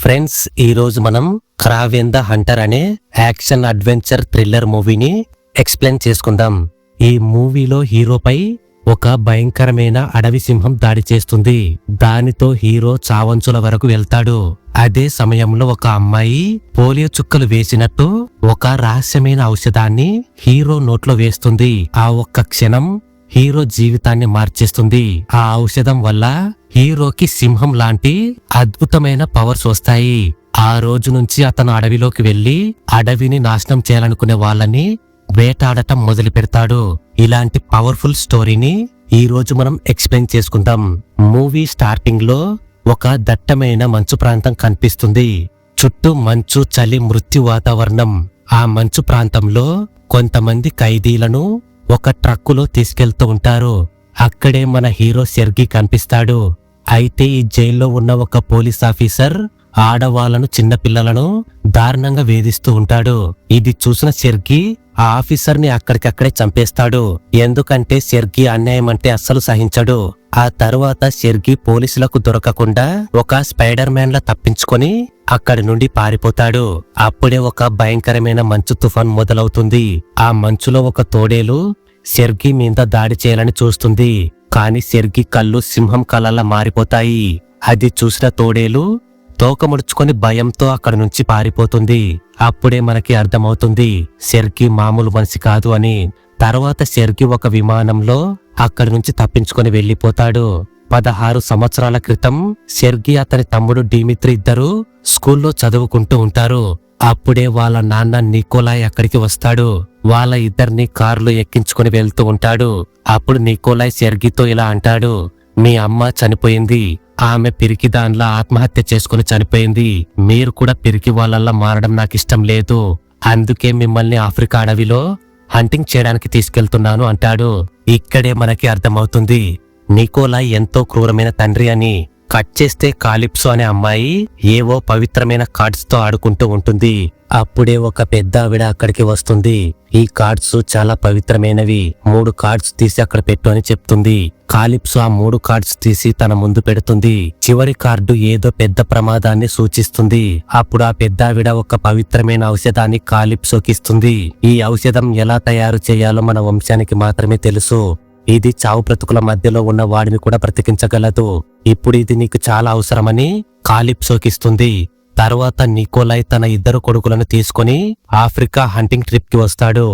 Friends, ఈ రోజు మనం క్రావెన్ ద హంటర్ అనే యాక్షన్ అడ్వెంచర్ థ్రిల్లర్ మూవీని ఎక్స్ప్లెయిన్ చేసుకుందాం. ఈ మూవీలో హీరోపై ఒక భయంకరమైన అడవి సింహం దాడి చేస్తుంది. దానితో హీరో చావంచుల వరకు వెళ్తాడు. అదే సమయంలో ఒక అమ్మాయి పోలియో చుక్కలు వేసినట్టు ఒక రహస్యమైన ఔషధాన్ని హీరో నోట్లో వేస్తుంది. ఆ ఒక్క క్షణం హీరో జీవితాన్ని మార్చేస్తుంది. ఆ ఔషధం వల్ల హీరోకి సింహం లాంటి అద్భుతమైన పవర్స్ వస్తాయి. ఆ రోజు నుంచి అతను అడవిలోకి వెళ్లి అడవిని నాశనం చేయాలనుకునే వాళ్ళని వేటాడటం మొదలు పెడతాడు. ఇలాంటి పవర్ఫుల్ స్టోరీని ఈ రోజు మనం ఎక్స్ప్లెయిన్ చేసుకుందాం. మూవీ స్టార్టింగ్ లో ఒక దట్టమైన మంచు ప్రాంతం కనిపిస్తుంది. చుట్టూ మంచు, చలి, మృత్యు వాతావరణం. ఆ మంచు ప్రాంతంలో కొంతమంది ఖైదీలను ఒక ట్రక్కులో తీసుకెళ్తూ ఉంటారు. అక్కడే మన హీరో సెర్గీ కనిపిస్తాడు. అయితే ఈ జైల్లో ఉన్న ఒక పోలీస్ ఆఫీసర్ ఆడవాళ్లను, చిన్నపిల్లలను దారుణంగా వేధిస్తూ ఉంటాడు. ఇది చూసిన సెర్గీ ఆ ఆఫీసర్ ని అక్కడికక్కడే చంపేస్తాడు. ఎందుకంటే సెర్గీ అన్యాయం అంటే అస్సలు సహించడు. ఆ తరువాత సెర్గీ పోలీసులకు దొరకకుండా ఒక స్పైడర్ మ్యాన్ లా తప్పించుకొని అక్కడి నుండి పారిపోతాడు. అప్పుడే ఒక భయంకరమైన మంచు తుఫాన్ మొదలవుతుంది. ఆ మంచులో ఒక తోడేలు సెర్గీ మీద దాడి చేయాలని చూస్తుంది. కాని సెర్గీ కళ్ళు సింహం కళ్ళలా మారిపోతాయి. అది చూసిన తోడేలు తోక ముడుచుకొని భయంతో అక్కడి నుంచి పారిపోతుంది. అప్పుడే మనకి అర్థమవుతుంది సెర్గీ మామూలు మనిషి కాదు అని. తర్వాత సెర్గీ ఒక విమానంలో అక్కడి నుంచి తప్పించుకొని వెళ్లిపోతాడు. 16 సంవత్సరాల క్రితం సెర్గీ, అతని తమ్ముడు డిమిత్రి ఇద్దరు స్కూల్లో చదువుకుంటూ ఉంటారు. అప్పుడే వాళ్ళ నాన్న నికోలాయ్ అక్కడికి వస్తాడు. వాళ్ళ ఇద్దరిని కారులో ఎక్కించుకుని వెళ్తూ ఉంటాడు. అప్పుడు నికోలాయ్ సెర్గీతో ఇలా అంటాడు, మీ అమ్మ చనిపోయింది. ఆమె పిరికి దానిలా ఆత్మహత్య చేసుకుని చనిపోయింది. మీరు కూడా పిరికి వాళ్ళల్లా మారడం నాకిష్టం లేదు. అందుకే మిమ్మల్ని ఆఫ్రికా అడవిలో హంటింగ్ చేయడానికి తీసుకెళ్తున్నాను అంటాడు. ఇక్కడే మనకి అర్థమవుతుంది నికోలాయ్ ఎంతో క్రూరమైన తండ్రి అని. కట్ చేస్తే కాలిప్సో అనే అమ్మాయి ఏవో పవిత్రమైన కార్డ్స్ తో ఆడుకుంటూ ఉంటుంది. అప్పుడే ఒక పెద్ద ఆవిడ అక్కడికి వస్తుంది. ఈ కార్డ్స్ చాలా పవిత్రమైనవి, 3 కార్డ్స్ తీసి అక్కడ పెట్టు అని చెప్తుంది. కాలిప్సో ఆ 3 కార్డ్స్ తీసి తన ముందు పెడుతుంది. చివరి కార్డు ఏదో పెద్ద ప్రమాదాన్ని సూచిస్తుంది. అప్పుడు ఆ పెద్ద ఆవిడ ఒక పవిత్రమైన ఔషధాన్ని కాలిప్సోకి ఇస్తుంది. ఈ ఔషధం ఎలా తయారు చేయాలో మన వంశానికి మాత్రమే తెలుసు. ఇది చావు బ్రతుకుల మధ్యలో ఉన్న వాడిని కూడా బ్రతికించగలదు. ఇప్పుడు ఇది నీకు చాలా అవసరమని కాలిప్సోకిస్తుంది. తర్వాత నికోలాయ్ తన 2 కొడుకులను తీసుకుని ఆఫ్రికా హంటింగ్ ట్రిప్ కి వస్తాడు.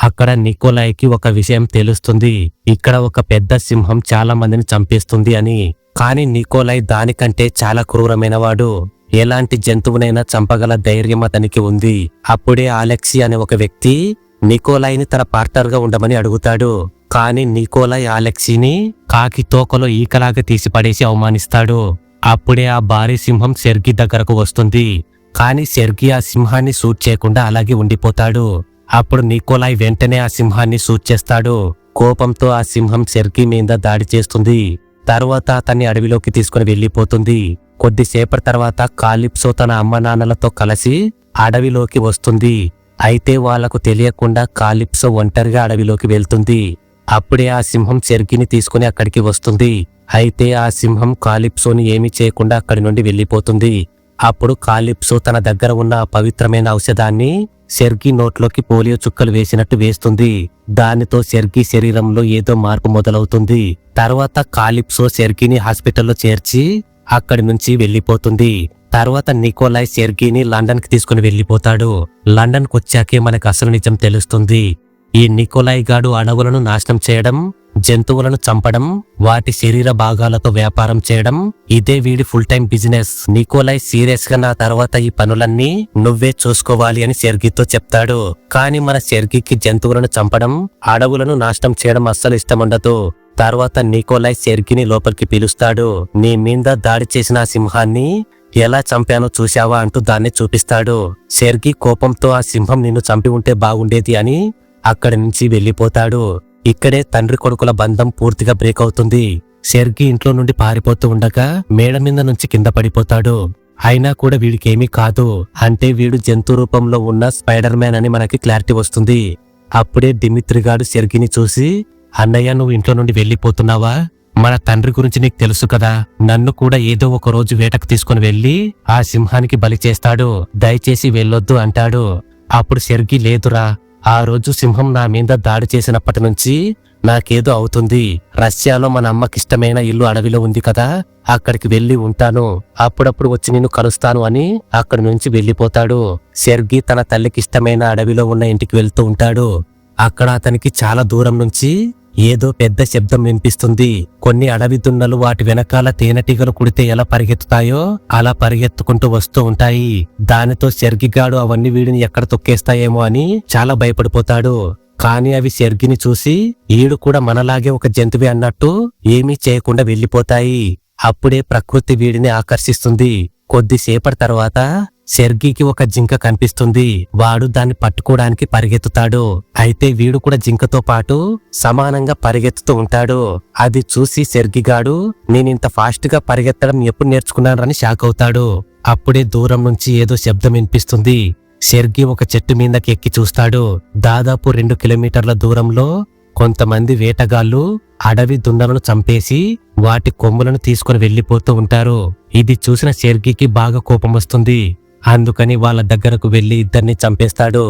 అక్కడ నికోలాయ్ కి ఒక విషయం తెలుస్తుంది, ఇక్కడ ఒక పెద్ద సింహం చాలా మందిని చంపేస్తుంది అని. కాని నికోలాయ్ దానికంటే చాలా క్రూరమైన వాడు. ఎలాంటి జంతువునైనా చంపగల ధైర్యం అతనికి ఉంది. అప్పుడే అలెక్సీ అనే ఒక వ్యక్తి నికోలాయ్ ని తన పార్ట్నర్ గా ఉండమని అడుగుతాడు. కాని నికోలాయ్ అలెక్సీని కాకి తోకలో ఈకలాగా తీసి పడేసి అవమానిస్తాడు. అప్పుడే ఆ భారీ సింహం సెర్గీ దగ్గరకు వస్తుంది. కాని సెర్గీ ఆ సింహాన్ని షూట్ చేయకుండా అలాగే ఉండిపోతాడు. అప్పుడు నికోలాయ్ వెంటనే ఆ సింహాన్ని షూట్ చేస్తాడు. కోపంతో ఆ సింహం సెర్గీ మీద దాడి చేస్తుంది. తరువాత అతన్ని అడవిలోకి తీసుకుని వెళ్లిపోతుంది. కొద్దిసేపటి తర్వాత కాలిప్సో తన అమ్మ నాన్నలతో కలిసి అడవిలోకి వస్తుంది. అయితే వాళ్లకు తెలియకుండా కాలిప్సో ఒంటరిగా అడవిలోకి వెళ్తుంది. అప్పుడే ఆ సింహం సెర్గీని తీసుకుని అక్కడికి వస్తుంది. అయితే ఆ సింహం కాలిప్సోని ఏమీ చేయకుండా అక్కడి నుండి వెళ్లిపోతుంది. అప్పుడు కాలిప్సో తన దగ్గర ఉన్న ఆ పవిత్రమైన ఔషధాన్ని సెర్గీ నోట్లోకి పోలియో చుక్కలు వేసినట్టు వేస్తుంది. దానితో సెర్గీ శరీరంలో ఏదో మార్పు మొదలవుతుంది. తర్వాత కాలిప్సో సెర్గీని హాస్పిటల్లో చేర్చి అక్కడి నుంచి వెళ్లిపోతుంది. తర్వాత నికోలాయ్ సెర్గీని లండన్ కి తీసుకుని వెళ్లిపోతాడు. లండన్ కు వచ్చాకే మనకు అసలు నిజం తెలుస్తుంది. ఈ నికోలాయ్ గాడు అడవులను నాశనం చేయడం, జంతువులను చంపడం, వాటి శరీర భాగాలతో వ్యాపారం చేయడం, ఇదే వీడి full time business. Nikolai serious గా నా తర్వాత ఈ పనులన్నీ నువ్వే చూసుకోవాలి అని సెర్గీతో చెప్తాడు. కాని మన సెర్గీకి జంతువులను చంపడం, అడవులను నాశనం చేయడం అస్సలు ఇష్టముండదు. తర్వాత నికోలాయ్ సెర్గీని లోపలికి పిలుస్తాడు. నీ మీద దాడి చేసిన ఆ సింహాన్ని ఎలా చంపానో చూశావా అంటూ దాన్ని చూపిస్తాడు. సెర్గీ కోపంతో ఆ సింహం నిన్ను చంపి ఉంటే బాగుండేది అని అక్కడి నుంచి వెళ్లిపోతాడు. ఇక్కడే తండ్రి కొడుకుల బంధం పూర్తిగా బ్రేక్ అవుతుంది. సెర్గీ ఇంట్లో నుండి పారిపోతూ ఉండగా మేడ మీద నుంచి కింద పడిపోతాడు. అయినా కూడా వీడికేమీ కాదు. అంటే వీడు జంతు రూపంలో ఉన్న స్పైడర్ మ్యాన్ అని మనకి క్లారిటీ వస్తుంది. అప్పుడే డిమిత్రి గాడు సెర్గీని చూసి, అన్నయ్య నువ్వు ఇంట్లో నుండి వెళ్లిపోతున్నావా? మన తండ్రి గురించి నీకు తెలుసు కదా, నన్ను కూడా ఏదో ఒక రోజు వేటకు తీసుకుని వెళ్లి ఆ సింహానికి బలి చేస్తాడు, దయచేసి వెళ్ళొద్దు అంటాడు. అప్పుడు సెర్గీ లేదురా, ఆ రోజు సింహం నా మీద దాడి చేసినప్పటి నుంచి నాకేదో అవుతుంది. రష్యాలో మన అమ్మకిష్టమైన ఇల్లు అడవిలో ఉంది కదా, అక్కడికి వెళ్లి ఉంటాను, అప్పుడప్పుడు వచ్చి నిన్ను కలుస్తాను అని అక్కడి నుంచి వెళ్లిపోతాడు. సెర్గీ తన తల్లికిష్టమైన అడవిలో ఉన్న ఇంటికి వెళ్తూ ఉంటాడు. అక్కడ అతనికి చాలా దూరం నుంచి ఏదో పెద్ద శబ్దం వినిపిస్తుంది. కొన్ని అడవి దున్నలు వాటి వెనకాల తేనెటీగలు కుడితే ఎలా పరిగెత్తుతాయో అలా పరిగెత్తుకుంటూ వస్తూ ఉంటాయి. దానితో సెర్గిగాడు అవన్నీ వీడిని ఎక్కడ తొక్కేస్తాయేమో అని చాలా భయపడిపోతాడు. కాని అవి సెర్గిని చూసి ఈడు కూడా మనలాగే ఒక జంతువే అన్నట్టు ఏమీ చేయకుండా వెళ్లిపోతాయి. అప్పుడే ప్రకృతి వీడిని ఆకర్షిస్తుంది. కొద్దిసేపటి తర్వాత సెర్గీకి ఒక జింక కనిపిస్తుంది. వాడు దాన్ని పట్టుకోవడానికి పరిగెత్తుతాడు. అయితే వీడు కూడా జింకతో పాటు సమానంగా పరిగెత్తుతూ ఉంటాడు. అది చూసి సెర్గిగాడు నేనింత ఫాస్ట్ గా పరిగెత్తడం ఎప్పుడు నేర్చుకున్నానని షాక్ అవుతాడు. అప్పుడే దూరం నుంచి ఏదో శబ్దం వినిపిస్తుంది. సెర్గీ ఒక చెట్టు మీదకి ఎక్కి చూస్తాడు. దాదాపు 2 కిలోమీటర్ల దూరంలో కొంతమంది వేటగాళ్లు అడవి దున్నలను చంపేసి వాటి కొమ్ములను తీసుకుని వెళ్లిపోతూ ఉంటారు. ఇది చూసిన సెర్గీకి బాగా కోపం వస్తుంది. అందుకని వాళ్ళ దగ్గరకు వెళ్లి ఇద్దరిని చంపేస్తాడు.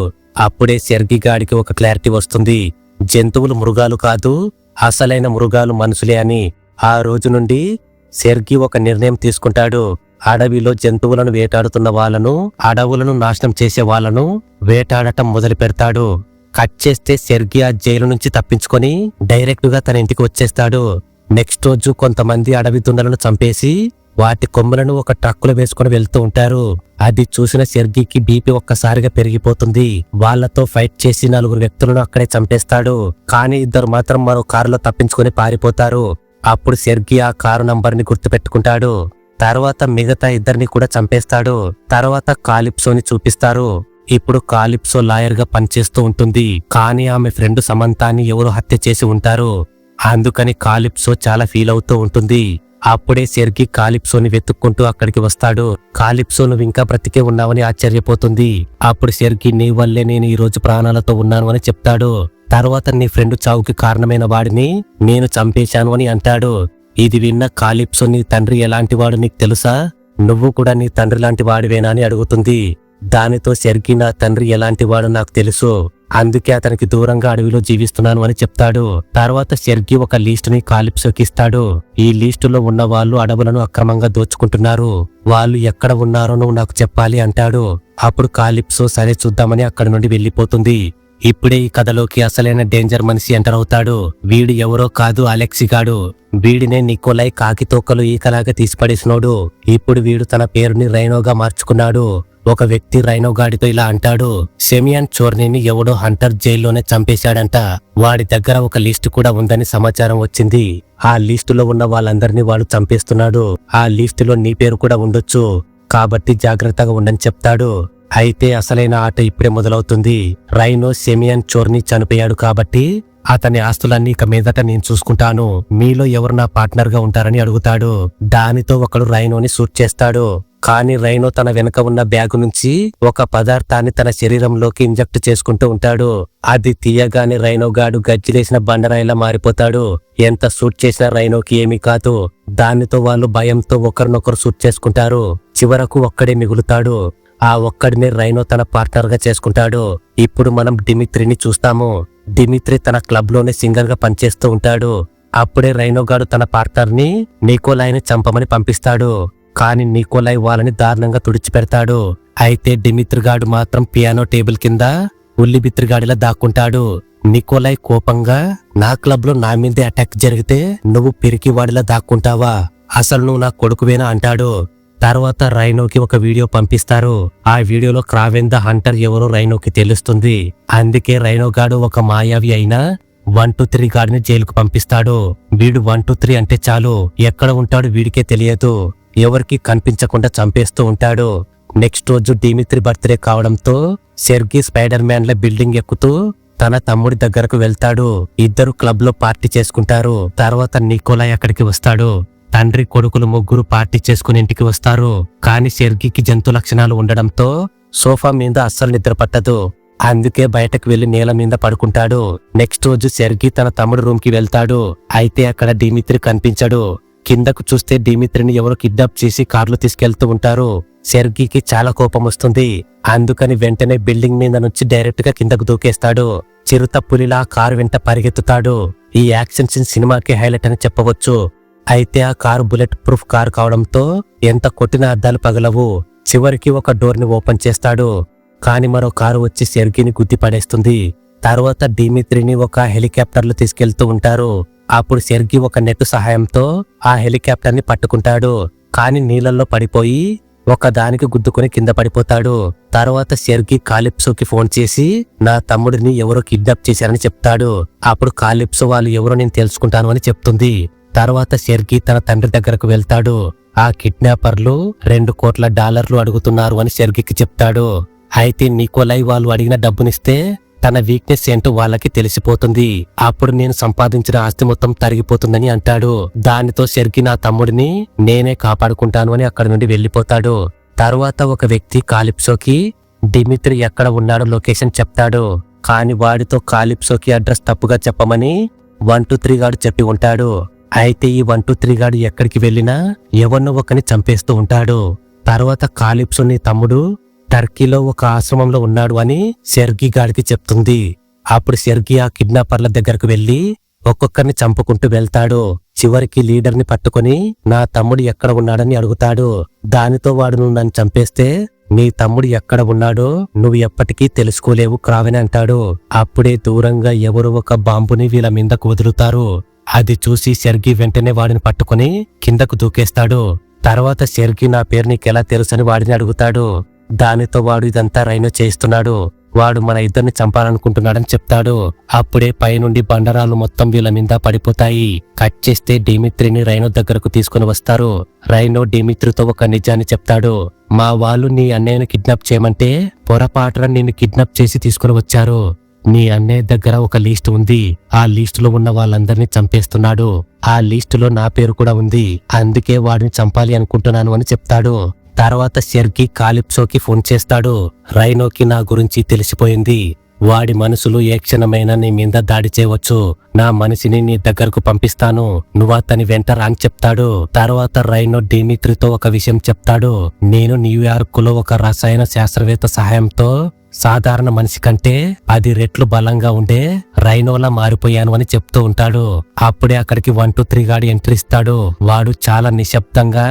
అప్పుడే సెర్గీగాడికి ఒక క్లారిటీ వస్తుంది. జంతువులు మృగాలు కాదు, అసలైన మృగాలు మనుషులే అని. ఆ రోజు నుండి సెర్గీ ఒక నిర్ణయం తీసుకుంటాడు. అడవిలో జంతువులను వేటాడుతున్న వాళ్ళను, అడవులను నాశనం చేసే వాళ్ళను వేటాడటం మొదలు పెడతాడు. కట్ చేస్తే సెర్గీ ఆ జైలు నుంచి తప్పించుకొని డైరెక్ట్ గా తన ఇంటికి వచ్చేస్తాడు. నెక్స్ట్ రోజు కొంతమంది అడవి దున్నలను చంపేసి వాటి కొమ్ములను ఒక ట్రక్కులో వేసుకుని వెళ్తూ ఉంటారు. అది చూసిన సెర్గీకి బీపీ ఒక్కసారిగా పెరిగిపోతుంది. వాళ్లతో ఫైట్ చేసి 4 వ్యక్తులను అక్కడే చంపేస్తాడు. కానీ 2 మాత్రం మరో కారులో తప్పించుకుని పారిపోతారు. అప్పుడు సెర్గీ ఆ కారు నంబర్ని గుర్తుపెట్టుకుంటాడు. తర్వాత మిగతా 2ని కూడా చంపేస్తాడు. తర్వాత కాలిప్సోని చూపిస్తారు. ఇప్పుడు కాలిప్సో లాయర్ గా పనిచేస్తూ ఉంటుంది. కానీ ఆమె ఫ్రెండ్ సమంతాని ఎవరో హత్య చేసి ఉంటారు. అందుకని కాలిప్సో చాలా ఫీల్ అవుతూ ఉంటుంది. అప్పుడే సెర్గీ కాలిప్సోని వెతుక్కుంటూ అక్కడికి వస్తాడు. కాలిప్సో నువ్వు ఇంకా బ్రతికే ఉన్నావని ఆశ్చర్యపోతుంది. అప్పుడు సెర్గీ నీ వల్లే నేను ఈ రోజు ప్రాణాలతో ఉన్నాను అని చెప్తాడు. తర్వాత నీ ఫ్రెండ్ చావుకి కారణమైన వాడిని నేను చంపేశాను అని అంటాడు. ఇది విన్న కాలిప్సో నీ తండ్రి ఎలాంటి వాడు నీకు తెలుసా, నువ్వు కూడా నీ తండ్రి లాంటి వాడివేనా అని అడుగుతుంది. దానితో సెర్గీ నా తండ్రి ఎలాంటి వాడు నాకు తెలుసు, అందుకే అతనికి దూరంగా అడవిలో జీవిస్తున్నాను అని చెప్తాడు. తర్వాత సెర్గీ ఒక లిస్టుని కాలిప్సోకి ఇస్తాడు. ఈ లిస్టులో ఉన్న వాళ్ళు అడవులను అక్రమంగా దోచుకుంటున్నారు, వాళ్ళు ఎక్కడ ఉన్నారో నువ్వు నాకు చెప్పాలి అంటాడు. అప్పుడు కాలిప్సో సరే చూద్దామని అక్కడి నుండి వెళ్లిపోతుంది. ఇప్పుడే ఈ కథలోకి అసలైన డేంజర్ మనిషి ఎంటర్ అవుతాడు. వీడు ఎవరో కాదు, అలెక్సిగాడు. వీడినే నికోలై కాకితోకలు ఈకలాగా తీసిపడేసినోడు. ఇప్పుడు వీడు తన పేరుని రైనోగా మార్చుకున్నాడు. ఒక వ్యక్తి రైనోగాడితో ఇలా అంటాడు, సెమియాన్ చోర్నీని ఎవడో హంటర్ జైల్లోనే చంపేశాడంట. వాడి దగ్గర ఒక లిస్టు కూడా ఉందని సమాచారం వచ్చింది. ఆ లిస్టులో ఉన్న వాళ్ళందరినీ వాడు చంపేస్తున్నాడు. ఆ లిస్టులో నీ పేరు కూడా ఉండొచ్చు, కాబట్టి జాగ్రత్తగా ఉండని చెప్తాడు. అయితే అసలైన ఆట ఇప్పుడే మొదలవుతుంది. రైనో సెమియాన్ చోర్నీ చనిపోయాడు కాబట్టి అతని ఆస్తులన్నీ ఇక మీదట నేను చూసుకుంటాను, మీలో ఎవరు నా పార్ట్నర్ గా ఉంటారని అడుగుతాడు. దానితో ఒకడు రైనోని షూట్ చేస్తాడు. కానీ రైనో తన వెనక ఉన్న బ్యాగు నుంచి ఒక పదార్థాన్ని తన శరీరంలోకి ఇంజెక్ట్ చేసుకుంటూ ఉంటాడు. అది తీయగానే రైనోగాడు గజ్జిలేసిన బండరాయిలా మారిపోతాడు. ఎంత షూట్ చేసినా రైనోకి ఏమీ కాదు. దానితో వాళ్ళు భయంతో ఒకరినొకరు షూట్ చేసుకుంటారు. చివరకు ఒక్కడే మిగులుతాడు. ఆ ఒక్కడిని రైనో తన పార్ట్నర్ గా చేసుకుంటాడు. ఇప్పుడు మనం డిమిత్రిని చూస్తాము. డిమిత్రి తన క్లబ్ లోనే సింగర్ గా పనిచేస్తూ ఉంటాడు. అప్పుడే రైనోగాడు తన పార్ట్నర్ ని నికోలాయ్ని చంపమని పంపిస్తాడు. కానీ నికోలాయ్ వాళ్ళని దారుణంగా తుడిచిపెడతాడు. అయితే డిమిత్రిగాడు మాత్రం పియానో టేబుల్ కింద ఉల్లిబిత్రిగాడిలా దాక్కుంటాడు. నికోలాయ్ కోపంగా నా క్లబ్ లో నా మీదే అటాక్ జరిగితే నువ్వు పిరికివాడిలా దాక్కుంటావా, అసలు నువ్వు నా కొడుకువేనా అంటాడు. తర్వాత రైనోకి ఒక వీడియో పంపిస్తారు. ఆ వీడియోలో క్రావెన్ ద హంటర్ ఎవరో రైనోకి తెలుస్తుంది. అందుకే రైనోగాడు ఒక మాయావి అయినా 123 గాడిని జైలుకు పంపిస్తాడు. వీడు 123 అంటే చాలు ఎక్కడ ఉంటాడు వీడికే తెలియదు. ఎవరికి కనిపించకుండా చంపేస్తూ ఉంటాడు. నెక్స్ట్ రోజు డిమిత్రి బర్త్డే కావడంతో సెర్గీ స్పైడర్ మ్యాన్ ల బిల్డింగ్ ఎక్కుతూ తన తమ్ముడి దగ్గరకు వెళ్తాడు. ఇద్దరు క్లబ్ లో పార్టీ చేసుకుంటారు. తర్వాత నికోలాయ్ అక్కడికి వస్తాడు. తండ్రి కొడుకులు ముగ్గురు పార్టీ చేసుకుని ఇంటికి వస్తారు. కానీ సెర్గీకి జంతు లక్షణాలు ఉండడంతో సోఫా మీద అస్సలు నిద్ర పట్టదు. అందుకే బయటకు వెళ్లి నేల మీద పడుకుంటాడు. నెక్స్ట్ రోజు సెర్గీ తన తమ్ముడు రూమ్ కి వెళ్తాడు. అయితే అక్కడ డిమిత్రి కనిపించడు. కిందకు చూస్తే డిమిత్రిని ఎవరో కిడ్నాప్ చేసి కార్లో తీసుకెళ్తూ ఉంటారు. సెర్గీకి చాలా కోపం వస్తుంది. అందుకని వెంటనే బిల్డింగ్ మీద నుంచి డైరెక్ట్ గా కిందకు దూకేస్తాడు. చిరుత పులిలా కారు వెంట పరిగెత్తుతాడు. ఈ యాక్షన్ సీన్ సినిమాకి హైలైట్ అని చెప్పవచ్చు. అయితే ఆ కారు బుల్లెట్ ప్రూఫ్ కారు కావడంతో ఎంత కొట్టిన అద్దాలు పగలవు. చివరికి ఒక డోర్ ని ఓపెన్ చేస్తాడు. కాని మరో కారు వచ్చి సెర్గీని గుద్ది పడేస్తుంది. తర్వాత డిమిత్రిని ఒక హెలికాప్టర్ లో తీసుకెళ్తూ ఉంటారు. అప్పుడు సెర్గీ ఒక నెట్ సహాయంతో ఆ హెలికాప్టర్ ని పట్టుకుంటాడు. కాని నీళ్ళల్లో పడిపోయి ఒక దానికి గుద్దుకుని కింద పడిపోతాడు. తర్వాత సెర్గీ కాలిప్సోకి ఫోన్ చేసి నా తమ్ముడిని ఎవరో కిడ్నాప్ చేశారని చెప్తాడు. అప్పుడు కాలిప్సో వాళ్ళు ఎవరో నేను తెలుసుకుంటాను అని చెప్తుంది. తర్వాత సెర్గీ తన తండ్రి దగ్గరకు వెళ్తాడు. ఆ కిడ్నాపర్లు $2 కోట్ల అడుగుతున్నారు అని సెర్గీకి చెప్తాడు. అయితే నికోలై వాళ్ళు అడిగిన డబ్బునిస్తే తన వీక్నెస్ ఏంటో వాళ్ళకి తెలిసిపోతుంది. అప్పుడు నేను సంపాదించిన ఆస్తి మొత్తం తరిగిపోతుందని అంటాడు. దానితో సెర్గీ నా తమ్ముడిని నేనే కాపాడుకుంటాను అని అక్కడి నుండి వెళ్లిపోతాడు. తర్వాత ఒక వ్యక్తి కాలిప్సోకి డిమిత్రి ఎక్కడ ఉన్నాడో లొకేషన్ చెప్తాడు. కాని వాడితో కాలిప్సోకి అడ్రస్ తప్పుగా చెప్పమని 123 గాడు చెప్పి ఉంటాడు. అయితే ఈ 123 గాడు ఎక్కడికి వెళ్లినా ఎవరినో ఒకరిని చంపేస్తూ ఉంటాడు. తర్వాత కాలిప్సో నీ తమ్ముడు టర్కీలో ఒక ఆశ్రమంలో ఉన్నాడు అని సెర్గీ గాడికి చెప్తుంది. అప్పుడు సెర్గీ ఆ కిడ్నాపర్ల దగ్గరకు వెళ్లి ఒక్కొక్కరిని చంపుకుంటూ వెళ్తాడు. చివరికి లీడర్ ని పట్టుకుని నా తమ్ముడు ఎక్కడ ఉన్నాడని అడుగుతాడు. దానితో వాడు నువ్వు నన్ను చంపేస్తే నీ తమ్ముడు ఎక్కడ ఉన్నాడో నువ్వు ఎప్పటికీ తెలుసుకోలేవు క్రావెన్ అంటాడు. అప్పుడే దూరంగా ఎవరు ఒక బాంబుని వీళ్ళ మీదకు వదులుతారు. అది చూసి సెర్గీ వెంటనే వాడిని పట్టుకుని కిందకు దూకేస్తాడు. తర్వాత సెర్గీ నా పేరు నీకెలా తెలుసని వాడిని అడుగుతాడు. దానితో వాడు ఇదంతా రైనో చేస్తున్నాడు, వాడు మన ఇద్దరిని చంపాలనుకుంటున్నాడని చెప్తాడు. అప్పుడే పైనుండి బండరాలు మొత్తం వీళ్ళ మీద పడిపోతాయి. కట్ చేస్తే డిమిత్రిని రైనో దగ్గరకు తీసుకుని వస్తారు. రైనో డిమిత్రితో ఒక నిజాన్ని చెప్తాడు. మా వాళ్ళు నీ అన్నయ్యను కిడ్నాప్ చేయమంటే పొరపాటున నిన్ను కిడ్నాప్ చేసి తీసుకుని వచ్చారు. నీ అన్నయ్య దగ్గర ఒక లిస్ట్ ఉంది. ఆ లిస్టులో ఉన్న వాళ్ళందరినీ చంపేస్తున్నాడు. ఆ లిస్టులో నా పేరు కూడా ఉంది. అందుకే వాడిని చంపాలి అనుకుంటున్నాను అని చెప్తాడు. తర్వాత సెర్గీ కాలిప్సోకి ఫోన్ చేస్తాడు. రైనోకి నా గురించి తెలిసిపోయింది. వాడి మనసులో ఏ క్షణమైనా నీ మీద దాడి చేయవచ్చు. నా మనిషిని నీ దగ్గరకు పంపిస్తాను, నువ్వు అతని వెంట రా అని చెప్తాడు. తర్వాత రైనో డిమిత్రితో ఒక విషయం చెప్తాడు. నేను న్యూయార్క్ లో ఒక రసాయన శాస్త్రవేత్త సహాయంతో సాధారణ మనిషి కంటే 10 రెట్లు బలంగా ఉండే రైనోలా మారిపోయాను అని చెప్తూ ఉంటాడు. అప్పుడే అక్కడికి 123 గాడు ఎంట్రీ ఇస్తాడు. వాడు చాలా నిశ్శబ్దంగా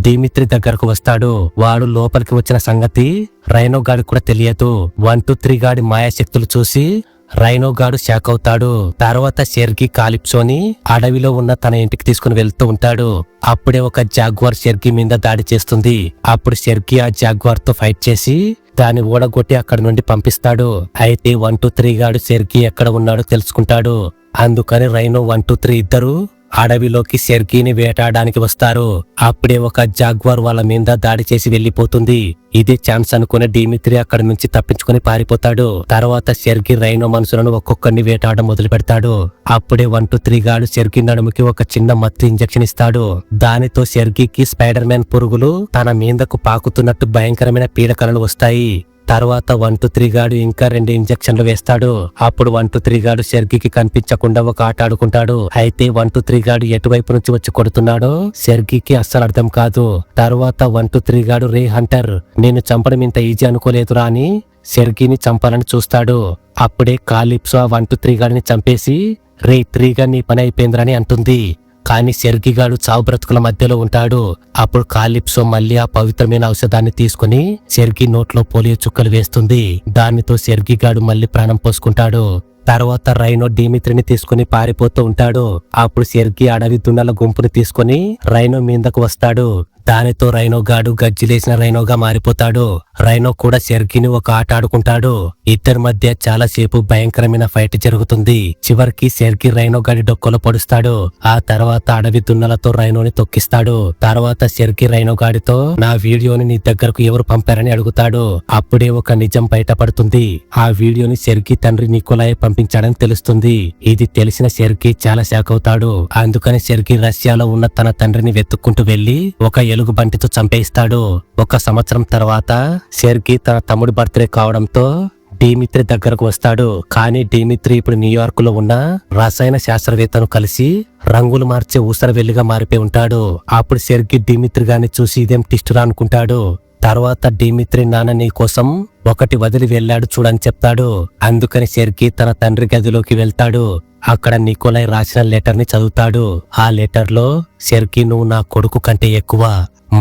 డిమిత్రి దగ్గరకు వస్తాడు. వాడు లోపలికి వచ్చిన సంగతి రైనో గాడికి కూడా తెలియదు. 123 గాడి మాయాశక్తులు చూసి రైనో గాడు షాక్ అవుతాడు. తర్వాత సెర్గీ కాలిప్సోని అడవిలో ఉన్న తన ఇంటికి తీసుకుని వెళ్తూ ఉంటాడు. అప్పుడే ఒక జాగ్వార్ సెర్గీ మీద దాడి చేస్తుంది. అప్పుడు సెర్గీ ఆ జాగ్వార్ తో ఫైట్ చేసి దాన్ని ఓడగొట్టి అక్కడి నుండి పంపిస్తాడు. అయితే 123 గాడు సెర్గీ ఎక్కడ ఉన్నాడో తెలుసుకుంటాడు. అందుకని రైనో 123 ఇద్దరు అడవిలోకి సెర్గీని వేటాడడానికి వస్తారు. అప్పుడే ఒక జాగ్వార్ వాళ్ళ మీద దాడి చేసి వెళ్లిపోతుంది. ఇదే ఛాన్స్ అనుకునే డిమిత్రి అక్కడి నుంచి తప్పించుకుని పారిపోతాడు. తర్వాత సెర్గీ రైనో మనుషులను ఒక్కొక్కరిని వేటాడడం మొదలు పెడతాడు. అప్పుడే 123 గాడు సెర్గీ నడుముకి ఒక చిన్న మత్తు ఇంజెక్షన్ ఇస్తాడు. దానితో సెర్గీకి స్పైడర్ మ్యాన్ పురుగులు తన మీదకు పాకుతున్నట్టు భయంకరమైన పీడకలలు వస్తాయి. తర్వాత 123 గాడు ఇంకా 2 ఇంజెక్షన్లు వేస్తాడు. అప్పుడు 123 గాడు సెర్గీకి కనిపించకుండా ఒక ఆట ఆడుకుంటాడు. అయితే 123 గాడు ఎటువైపు నుంచి వచ్చి కొడుతున్నాడో సెర్గీకి అస్సలు అర్థం కాదు. తర్వాత 123 గాడు రే హంటర్, నేను చంపడం ఇంత ఈజీ అనుకోలేదురా అని సెర్గీని చంపాలని చూస్తాడు. అప్పుడే కాలిప్సో ఆ 123 గాడిని చంపేసి రే 3 గా నీ పని అయిపోయిందని అంటుంది. కానీ సెర్గీ గాడు చావు బ్రతుకుల మధ్యలో ఉంటాడు. అప్పుడు కాలిప్సో మళ్ళీ ఆ పవిత్రమైన ఔషధాన్ని తీసుకుని సెర్గీ నోట్లో పోలియో చుక్కలు వేస్తుంది. దానితో సెర్గీ గాడు మళ్ళీ ప్రాణం పోసుకుంటాడు. తర్వాత రైనో డిమిత్రిని తీసుకుని పారిపోతూ ఉంటాడు. అప్పుడు సెర్గీ అడవి దున్నల గుంపుని తీసుకుని రైనో మీదకు వస్తాడు. దానితో రైనో గాడు గజ్జిలేసిన రైనోగా మారిపోతాడు. రైనో కూడా సెర్గీని ఒక ఆట ఆడుకుంటాడు. ఇద్దరి మధ్య చాలా సేపు భయంకరమైన ఫైట్ జరుగుతుంది. చివరికి సెర్గీ రైనో గాడి డొక్కలో పొడుస్తాడు. ఆ తర్వాత అడవి దున్నలతో రైనోని తొక్కిస్తాడు. తర్వాత సెర్గీ రైనో గాడితో నా వీడియోని నీ దగ్గరకు ఎవరు పంపారని అడుగుతాడు. అప్పుడే ఒక నిజం బయటపడుతుంది. ఆ వీడియోని సెర్గీ తండ్రి నికోలాయ్ పంపించాడని తెలుస్తుంది. ఇది తెలిసిన సెర్గీ చాలా షాక్ అవుతాడు. అందుకని సెర్గీ రష్యాలో ఉన్న తన తండ్రిని వెతుక్కుంటూ వెళ్లి ఒక ఎలుగు బంటితో చంపేస్తాడు. 1 సంవత్సరం తర్వాత సెర్గీ తన తమ్ముడి బర్త్డే కావడంతో డిమిత్రి దగ్గరకు వస్తాడు. కానీ డిమిత్రి ఇప్పుడు న్యూయార్క్ లో ఉన్న రసాయన శాస్త్రవేత్తను కలిసి రంగులు మార్చే ఊసరవెల్లిగా మారిపోయి ఉంటాడు. అప్పుడు సెర్గి డిమిత్రి గాని చూసి ఇదేం టిస్టురా అనుకుంటాడు. తర్వాత డిమిత్రి నాన్న నీ కోసం ఒకటి వదిలి వెళ్ళాడు చూడని చెప్తాడు. అందుకని సెర్గి తన తండ్రి గదిలోకి వెళ్తాడు. అక్కడ నికోలై రాసిన లెటర్ ని చదువుతాడు. ఆ లెటర్ లో సెర్గి నువ్వు నా కొడుకు కంటే ఎక్కువ,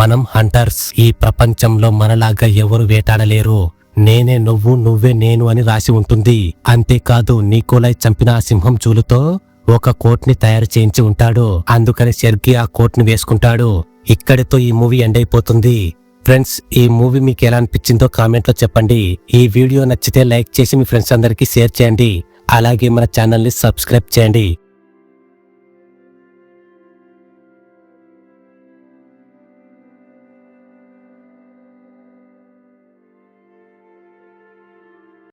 మనం హంటర్స్, ఈ ప్రపంచంలో మనలాగా ఎవరు వేటాడలేరు, నేనే నువ్వు, నువ్వే నేను అని రాసి ఉంటుంది. అంతేకాదు నికోలై చంపిన ఆ సింహం చూలుతో ఒక కోట్ ని తయారు చేయించి ఉంటాడు. అందుకని సెర్గి ఆ కోట్ ని వేసుకుంటాడు. ఇక్కడితో ఈ మూవీ ఎండ్ అయిపోతుంది. ఫ్రెండ్స్, ఈ మూవీ మీకు ఎలా అనిపించిందో కామెంట్ లో చెప్పండి. ఈ వీడియో నచ్చితే లైక్ చేసి మీ ఫ్రెండ్స్ అందరికీ షేర్ చేయండి. అలాగే మన ఛానల్ ని సబ్స్క్రైబ్ చేయండి.